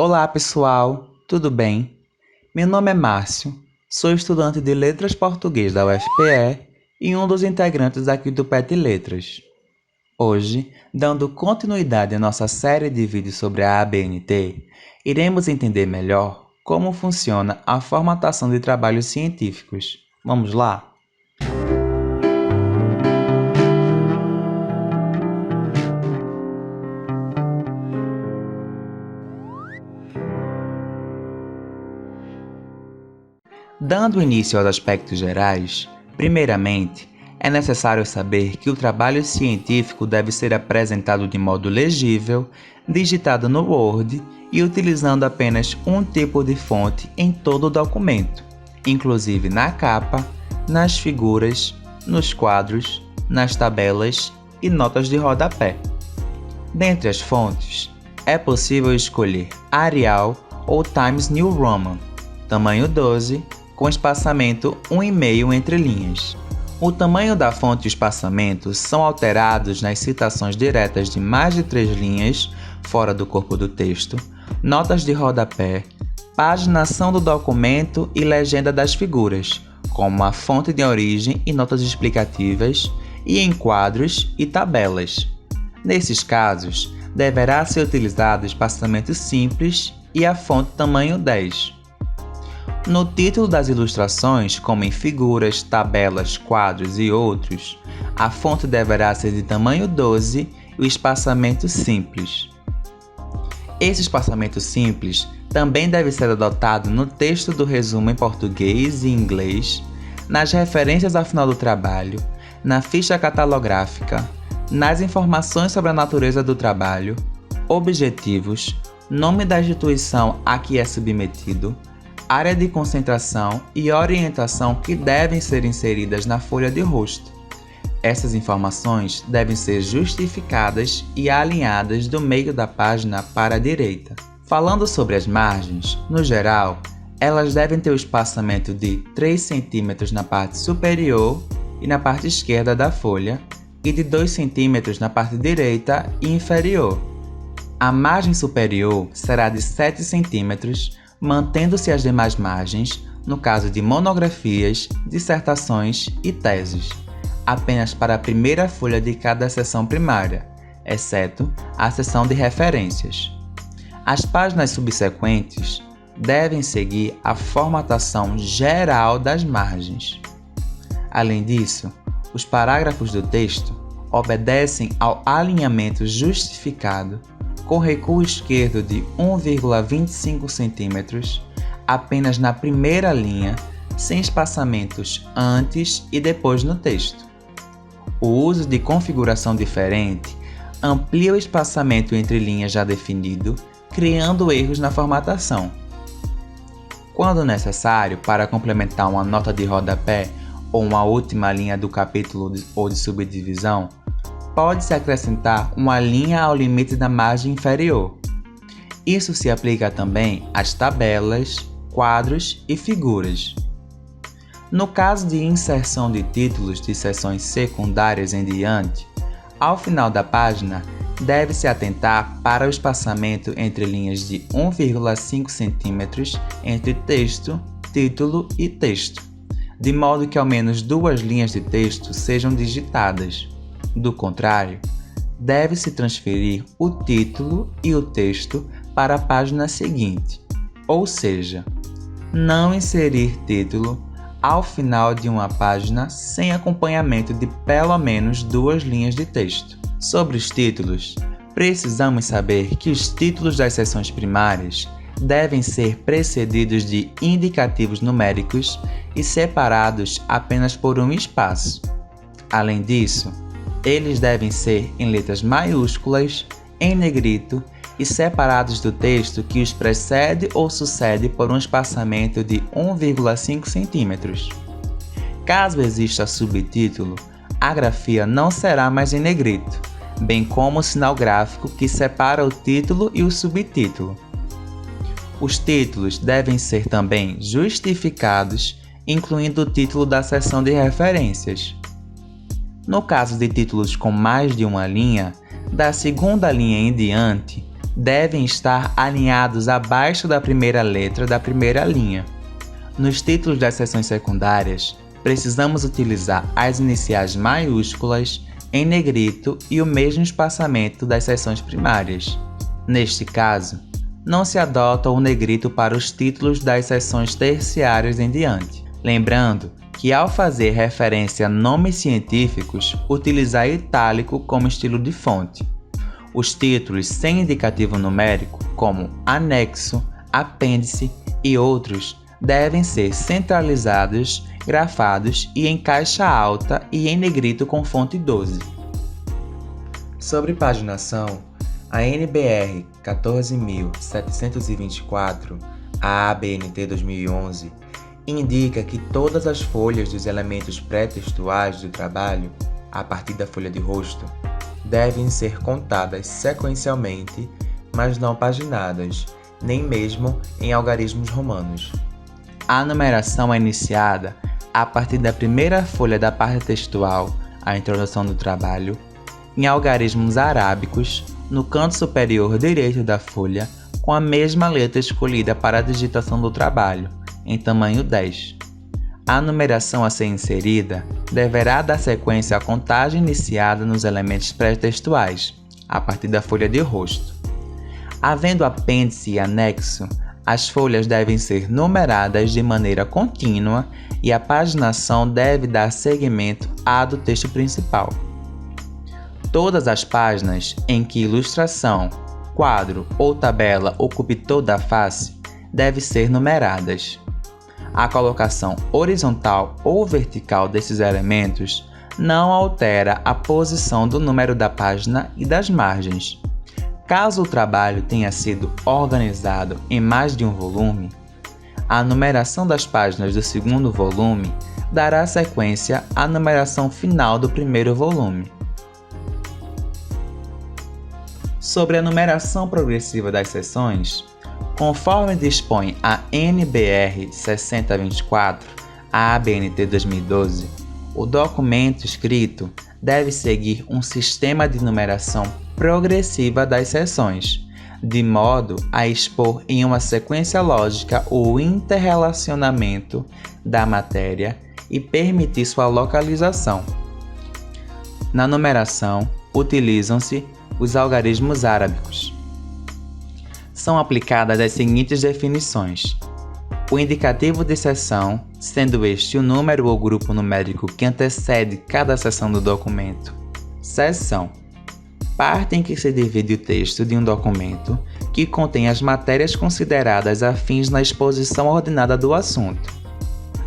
Olá pessoal, tudo bem? Meu nome é Márcio, sou estudante de Letras Português da UFPE e um dos integrantes aqui do PET Letras. Hoje, dando continuidade à nossa série de vídeos sobre a ABNT, iremos entender melhor como funciona a formatação de trabalhos científicos. Vamos lá? Dando início aos aspectos gerais, primeiramente, é necessário saber que o trabalho científico deve ser apresentado de modo legível, digitado no Word e utilizando apenas um tipo de fonte em todo o documento, inclusive na capa, nas figuras, nos quadros, nas tabelas e notas de rodapé. Dentre as fontes, é possível escolher Arial ou Times New Roman, tamanho 12, com espaçamento 1,5 entre linhas. O tamanho da fonte e o espaçamento são alterados nas citações diretas de mais de 3 linhas, fora do corpo do texto, notas de rodapé, paginação do documento e legenda das figuras, como a fonte de origem e notas explicativas, e em quadros e tabelas. Nesses casos, deverá ser utilizado o espaçamento simples e a fonte tamanho 10. No título das ilustrações, como em figuras, tabelas, quadros e outros, a fonte deverá ser de tamanho 12 e o espaçamento simples. Esse espaçamento simples também deve ser adotado no texto do resumo em português e inglês, nas referências ao final do trabalho, na ficha catalográfica, nas informações sobre a natureza do trabalho, objetivos, nome da instituição a que é submetido, área de concentração e orientação que devem ser inseridas na folha de rosto. Essas informações devem ser justificadas e alinhadas do meio da página para a direita. Falando sobre as margens, no geral, elas devem ter o espaçamento de 3 cm na parte superior e na parte esquerda da folha e de 2 cm na parte direita e inferior. A margem superior será de 7 cm, mantendo-se as demais margens, no caso de monografias, dissertações e teses, apenas para a primeira folha de cada seção primária, exceto a seção de referências. As páginas subsequentes devem seguir a formatação geral das margens. Além disso, os parágrafos do texto obedecem ao alinhamento justificado com recuo esquerdo de 1,25 cm, apenas na primeira linha, sem espaçamentos antes e depois no texto. O uso de configuração diferente amplia o espaçamento entre linhas já definido, criando erros na formatação. Quando necessário para complementar uma nota de rodapé ou uma última linha do capítulo ou de subdivisão, pode-se acrescentar uma linha ao limite da margem inferior. Isso se aplica também às tabelas, quadros e figuras. No caso de inserção de títulos de seções secundárias em diante, ao final da página, deve-se atentar para o espaçamento entre linhas de 1,5 cm entre texto, título e texto, de modo que ao menos 2 linhas de texto sejam digitadas. Do contrário, deve-se transferir o título e o texto para a página seguinte, ou seja, não inserir título ao final de uma página sem acompanhamento de pelo menos 2 linhas de texto. Sobre os títulos, precisamos saber que os títulos das seções primárias devem ser precedidos de indicativos numéricos e separados apenas por um espaço. Além disso, eles devem ser em letras maiúsculas, em negrito e separados do texto que os precede ou sucede por um espaçamento de 1,5 cm. Caso exista subtítulo, a grafia não será mais em negrito, bem como o sinal gráfico que separa o título e o subtítulo. Os títulos devem ser também justificados, incluindo o título da seção de referências. No caso de títulos com mais de uma linha, da segunda linha em diante, devem estar alinhados abaixo da primeira letra da primeira linha. Nos títulos das seções secundárias, precisamos utilizar as iniciais maiúsculas em negrito e o mesmo espaçamento das seções primárias. Neste caso, não se adota o negrito para os títulos das seções terciárias em diante. Lembrando que, ao fazer referência a nomes científicos, utilizar itálico como estilo de fonte. Os títulos sem indicativo numérico, como anexo, apêndice e outros, devem ser centralizados, grafados e em caixa alta e em negrito com fonte 12. Sobre paginação, a NBR 14.724, a ABNT 2011, indica que todas as folhas dos elementos pré-textuais do trabalho, a partir da folha de rosto, devem ser contadas sequencialmente, mas não paginadas, nem mesmo em algarismos romanos. A numeração é iniciada a partir da primeira folha da parte textual, a introdução do trabalho, em algarismos arábicos, no canto superior direito da folha, com a mesma letra escolhida para a digitação do trabalho, em tamanho 10. A numeração a ser inserida deverá dar sequência à contagem iniciada nos elementos pré-textuais, a partir da folha de rosto. Havendo apêndice e anexo, as folhas devem ser numeradas de maneira contínua e a paginação deve dar seguimento à do texto principal. Todas as páginas em que ilustração, quadro ou tabela ocupe toda a face devem ser numeradas. A colocação horizontal ou vertical desses elementos não altera a posição do número da página e das margens. Caso o trabalho tenha sido organizado em mais de um volume, a numeração das páginas do segundo volume dará sequência à numeração final do primeiro volume. Sobre a numeração progressiva das seções, conforme dispõe a NBR 6024, a ABNT 2012, o documento escrito deve seguir um sistema de numeração progressiva das seções, de modo a expor em uma sequência lógica o interrelacionamento da matéria e permitir sua localização. Na numeração, utilizam-se os algarismos arábicos. São aplicadas as seguintes definições: o indicativo de seção, sendo este o número ou grupo numérico que antecede cada seção do documento. Seção: parte em que se divide o texto de um documento que contém as matérias consideradas afins na exposição ordenada do assunto.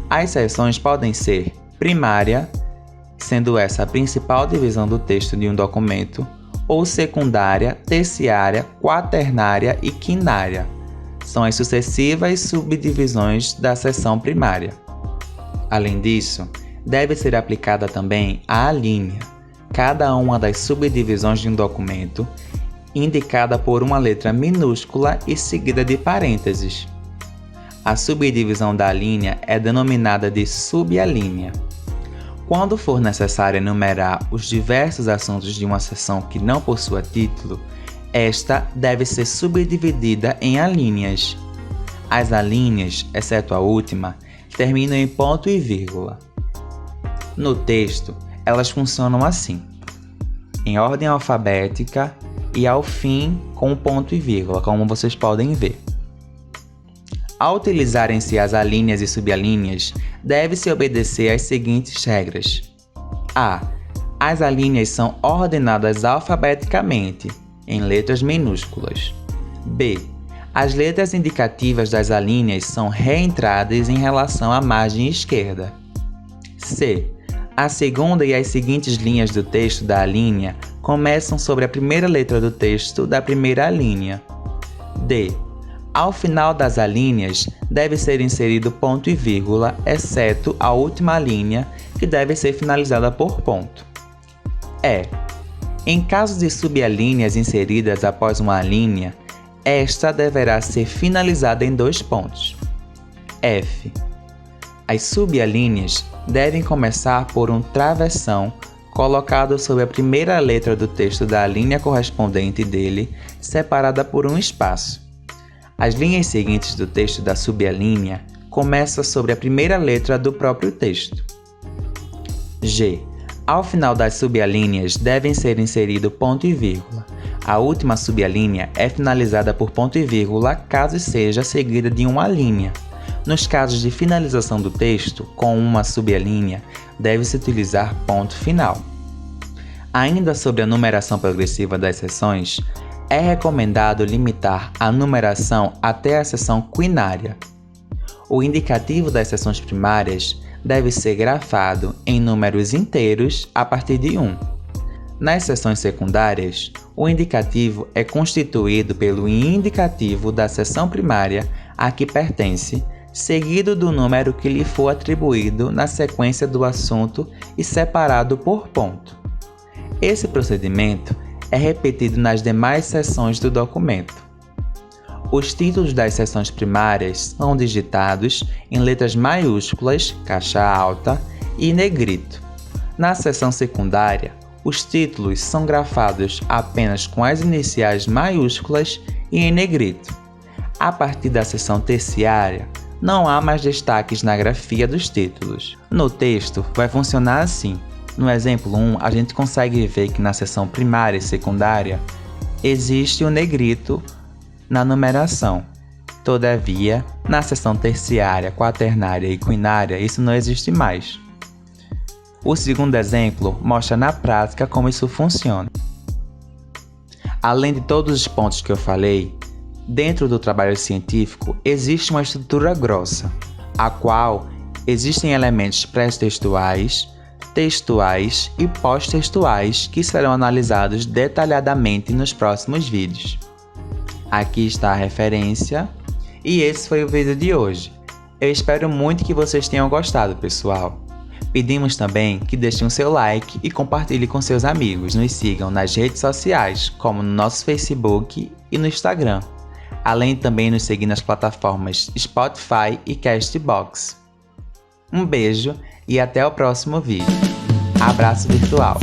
As seções podem ser primária, sendo essa a principal divisão do texto de um documento, ou secundária, terciária, quaternária e quinária. São as sucessivas subdivisões da seção primária. Além disso, deve ser aplicada também a alínea, cada uma das subdivisões de um documento, indicada por uma letra minúscula e seguida de parênteses. A subdivisão da alínea é denominada de subalínea. Quando for necessário enumerar os diversos assuntos de uma seção que não possua título, esta deve ser subdividida em alíneas. As alíneas, exceto a última, terminam em ponto e vírgula. No texto, elas funcionam assim: em ordem alfabética e ao fim com ponto e vírgula, como vocês podem ver. Ao utilizarem-se as alíneas e subalíneas, deve-se obedecer às seguintes regras. A. As alíneas são ordenadas alfabeticamente, em letras minúsculas. B. As letras indicativas das alíneas são reentradas em relação à margem esquerda. C. A segunda e as seguintes linhas do texto da alínea começam sobre a primeira letra do texto da primeira alínea. D. Ao final das alíneas, deve ser inserido ponto e vírgula, exceto a última linha, que deve ser finalizada por ponto. E. Em caso de subalíneas inseridas após uma alínea, esta deverá ser finalizada em 2 pontos. F. As subalíneas devem começar por um travessão colocado sobre a primeira letra do texto da linha correspondente dele, separada por um espaço. As linhas seguintes do texto da subalínea começam sobre a primeira letra do próprio texto. G. Ao final das subalíneas devem ser inserido ponto e vírgula. A última subalínea é finalizada por ponto e vírgula caso seja seguida de uma linha. Nos casos de finalização do texto com uma subalínea, deve-se utilizar ponto final. Ainda sobre a numeração progressiva das seções, é recomendado limitar a numeração até a seção quinária. O indicativo das seções primárias deve ser grafado em números inteiros a partir de 1. Nas seções secundárias, o indicativo é constituído pelo indicativo da seção primária a que pertence, seguido do número que lhe for atribuído na sequência do assunto e separado por ponto. Esse procedimento é repetido nas demais seções do documento. Os títulos das seções primárias são digitados em letras maiúsculas, caixa alta e negrito. Na seção secundária, os títulos são grafados apenas com as iniciais maiúsculas e em negrito. A partir da seção terciária, não há mais destaques na grafia dos títulos. No texto, vai funcionar assim. No exemplo 1, a gente consegue ver que na seção primária e secundária existe o negrito na numeração. Todavia, na seção terciária, quaternária e quinária, isso não existe mais. O segundo exemplo mostra na prática como isso funciona. Além de todos os pontos que eu falei, dentro do trabalho científico existe uma estrutura grossa, a qual existem elementos pré-textuais, textuais e pós-textuais que serão analisados detalhadamente nos próximos vídeos. Aqui está a referência e esse foi o vídeo de hoje. Eu espero muito que vocês tenham gostado, pessoal. Pedimos também que deixem o seu like e compartilhe com seus amigos. Nos sigam nas redes sociais, como no nosso Facebook e no Instagram. Além de também nos seguir nas plataformas Spotify e Castbox. Um beijo e até o próximo vídeo. Abraço virtual!